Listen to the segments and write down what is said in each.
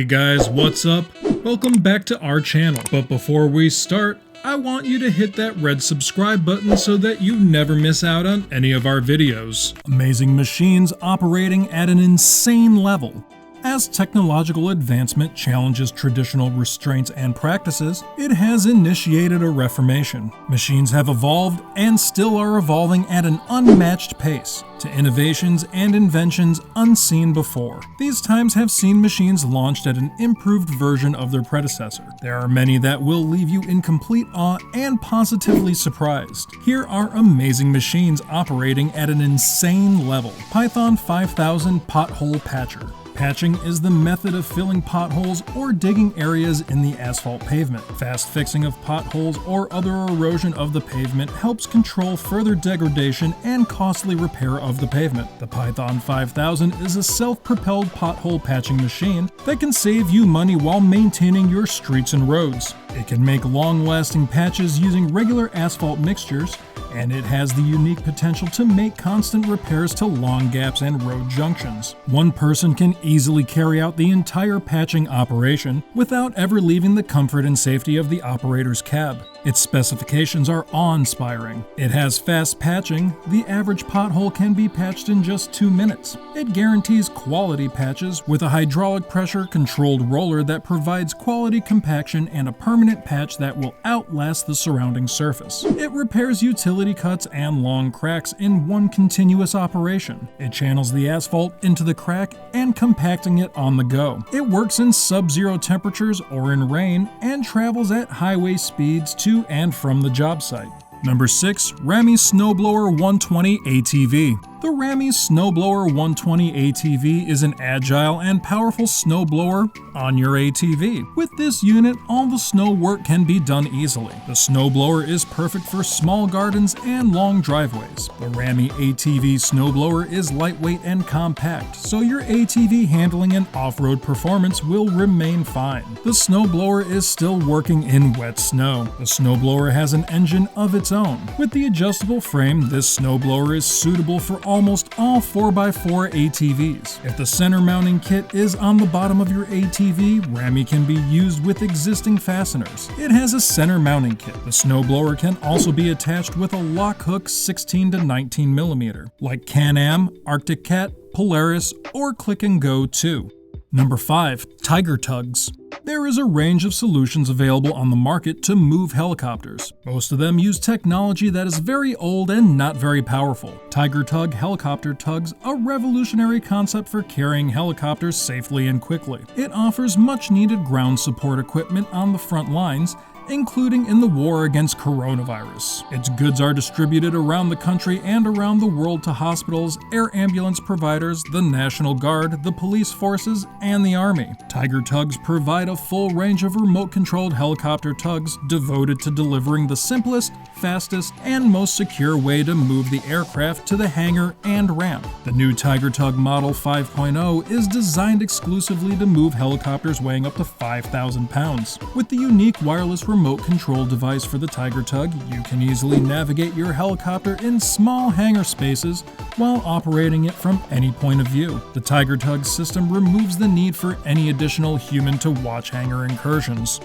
Hey guys, what's up? Welcome back to our channel. But before we start, I want you to hit that red subscribe button so that you never miss out on any of our videos. Amazing machines operating at an insane level. As technological advancement challenges traditional restraints and practices, it has initiated a reformation. Machines have evolved and still are evolving at an unmatched pace to innovations and inventions unseen before. These times have seen machines launched at an improved version of their predecessor. There are many that will leave you in complete awe and positively surprised. Here are amazing machines operating at an insane level. Python 5000 Pothole Patcher. Patching is the method of filling potholes or digging areas in the asphalt pavement. Fast fixing of potholes or other erosion of the pavement helps control further degradation and costly repair of the pavement. The Python 5000 is a self-propelled pothole patching machine that can save you money while maintaining your streets and roads. It can make long-lasting patches using regular asphalt mixtures, and it has the unique potential to make constant repairs to long gaps and road junctions. One person can easily carry out the entire patching operation without ever leaving the comfort and safety of the operator's cab. Its specifications are awe-inspiring. It has fast patching. The average pothole can be patched in just 2 minutes. It guarantees quality patches with a hydraulic pressure-controlled roller that provides quality compaction and a permanent patch that will outlast the surrounding surface. It repairs utility cuts and long cracks in one continuous operation. It channels the asphalt into the crack and compacting it on the go. It works in sub-zero temperatures or in rain and travels at highway speeds to and from the job site. Number 6. Rami Snowblower 120 ATV. The Rami Snowblower 120 ATV is an agile and powerful snowblower on your ATV. With this unit, all the snow work can be done easily. The snowblower is perfect for small gardens and long driveways. The Rami ATV snowblower is lightweight and compact, so your ATV handling and off-road performance will remain fine. The snowblower is still working in wet snow. The snowblower has an engine of its own. With the adjustable frame, this snowblower is suitable for almost all 4x4 ATVs. If the center mounting kit is on the bottom of your ATV, Rami can be used with existing fasteners. It has a center mounting kit. The snowblower can also be attached with a lock hook 16 to 19 mm, like Can-Am, Arctic Cat, Polaris, or Click and Go 2. Number 5. Tiger Tugs. There is a range of solutions available on the market to move helicopters. Most of them use technology that is very old and not very powerful. Tiger Tug helicopter tugs a revolutionary concept for carrying helicopters safely and quickly. It offers much needed ground support equipment on the front lines, including in the war against coronavirus. Its goods are distributed around the country and around the world to hospitals, air ambulance providers, the National Guard, the police forces, and the Army. Tiger Tugs provide a full range of remote-controlled helicopter tugs devoted to delivering the simplest, fastest, and most secure way to move the aircraft to the hangar and ramp. The new Tiger Tug Model 5.0 is designed exclusively to move helicopters weighing up to 5,000 pounds. With the unique wireless remote control device for the Tiger Tug, you can easily navigate your helicopter in small hangar spaces while operating it from any point of view. The Tiger Tug system removes the need for any additional human-to-watch hangar incursions.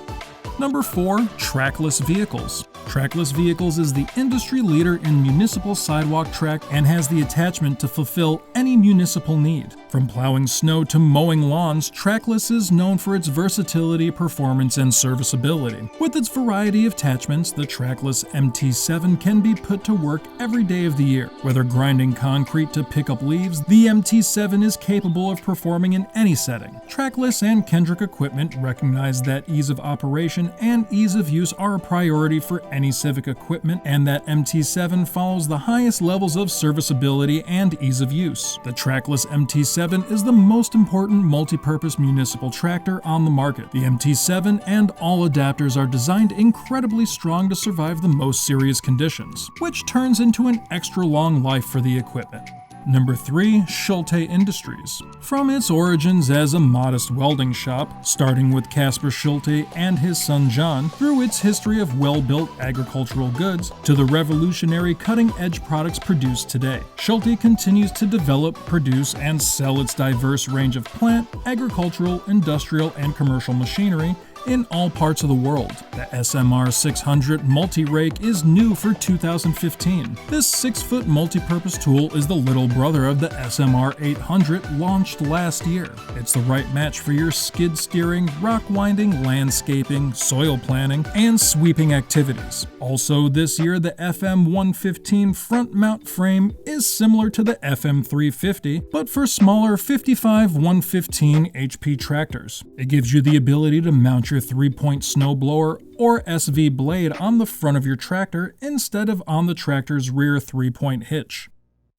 Number 4. Trackless Vehicles. Trackless Vehicles is the industry leader in municipal sidewalk track and has the attachment to fulfill any municipal need. From plowing snow to mowing lawns, Trackless is known for its versatility, performance, and serviceability. With its variety of attachments, the Trackless MT7 can be put to work every day of the year. Whether grinding concrete to pick up leaves, the MT7 is capable of performing in any setting. Trackless and Kendrick Equipment recognize that ease of operation and ease of use are a priority for any civic equipment, and that MT7 follows the highest levels of serviceability and ease of use. The Trackless MT7 is the most important multi-purpose municipal tractor on the market. The MT7 and all adapters are designed incredibly strong to survive the most serious conditions, which turns into an extra long life for the equipment. Number 3. Schulte Industries. From its origins as a modest welding shop, starting with Caspar Schulte and his son John, through its history of well-built agricultural goods, to the revolutionary cutting-edge products produced today, Schulte continues to develop, produce, and sell its diverse range of plant, agricultural, industrial, and commercial machinery in all parts of the world. The SMR 600 multi-rake is new for 2015. This 6-foot multi-purpose tool is the little brother of the SMR 800 launched last year. It's the right match for your skid steering, rock winding, landscaping, soil planning, and sweeping activities. Also this year, the FM 115 front mount frame is similar to the FM 350, but for smaller 55 115 HP tractors. It gives you the ability to mount your 3-point snowblower or SV blade on the front of your tractor instead of on the tractor's rear 3-point hitch.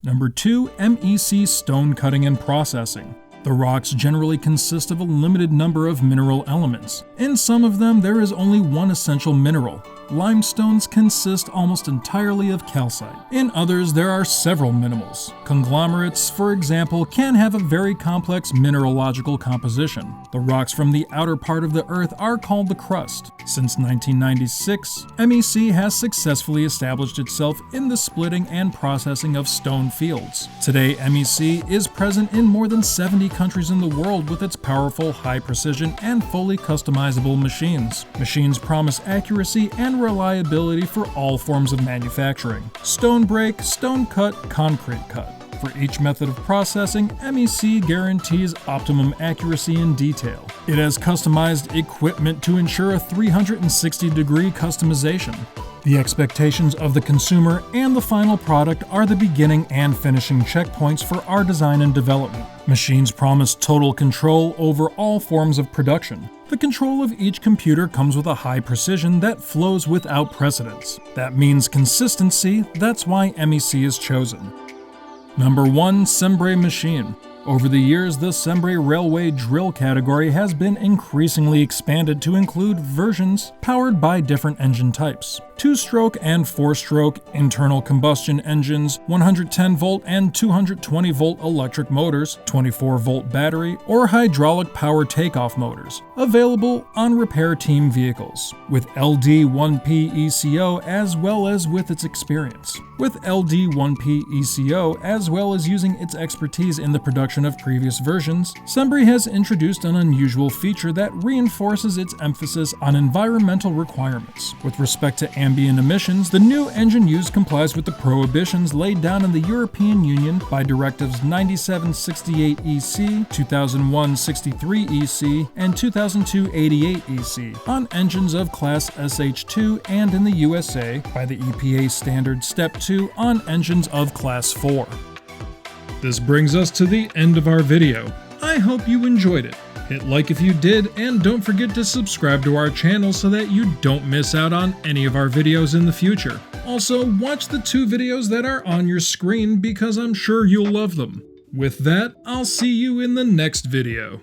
Number 2. MEC Stone Cutting and Processing. The rocks generally consist of a limited number of mineral elements. In some of them, there is only one essential mineral. Limestones consist almost entirely of calcite. In others, there are several minerals. Conglomerates, for example, can have a very complex mineralogical composition. The rocks from the outer part of the Earth are called the crust. Since 1996, MEC has successfully established itself in the splitting and processing of stone fields. Today, MEC is present in more than 70 countries in the world with its powerful, high-precision, and fully customizable machines. Machines promise accuracy and reliability for all forms of manufacturing: stone break, stone cut, concrete cut. For each method of processing, MEC guarantees optimum accuracy in detail. It has customized equipment to ensure a 360-degree customization. The expectations of the consumer and the final product are the beginning and finishing checkpoints for our design and development. Machines promise total control over all forms of production. The control of each computer comes with a high precision that flows without precedence. That means consistency. That's why MEC is chosen. Number 1. Sembre Machine. Over the years, the Sembre railway drill category has been increasingly expanded to include versions powered by different engine types: 2-stroke and 4-stroke internal combustion engines, 110-volt and 220-volt electric motors, 24-volt battery, or hydraulic power takeoff motors, available on repair team vehicles, with LD1P ECO as well as with its experience. With LD1P ECO, as well as using its expertise in the production of previous versions, Sembre has introduced an unusual feature that reinforces its emphasis on environmental requirements. With respect to ambient emissions, the new engine used complies with the prohibitions laid down in the European Union by Directives 9768/EC, 2001/63/EC, and 2002/88/EC on engines of Class SH2, and in the USA by the EPA Standard Step 2 on engines of Class 4. This brings us to the end of our video. I hope you enjoyed it. Hit like if you did, and don't forget to subscribe to our channel so that you don't miss out on any of our videos in the future. Also, watch the 2 videos that are on your screen because I'm sure you'll love them. With that, I'll see you in the next video.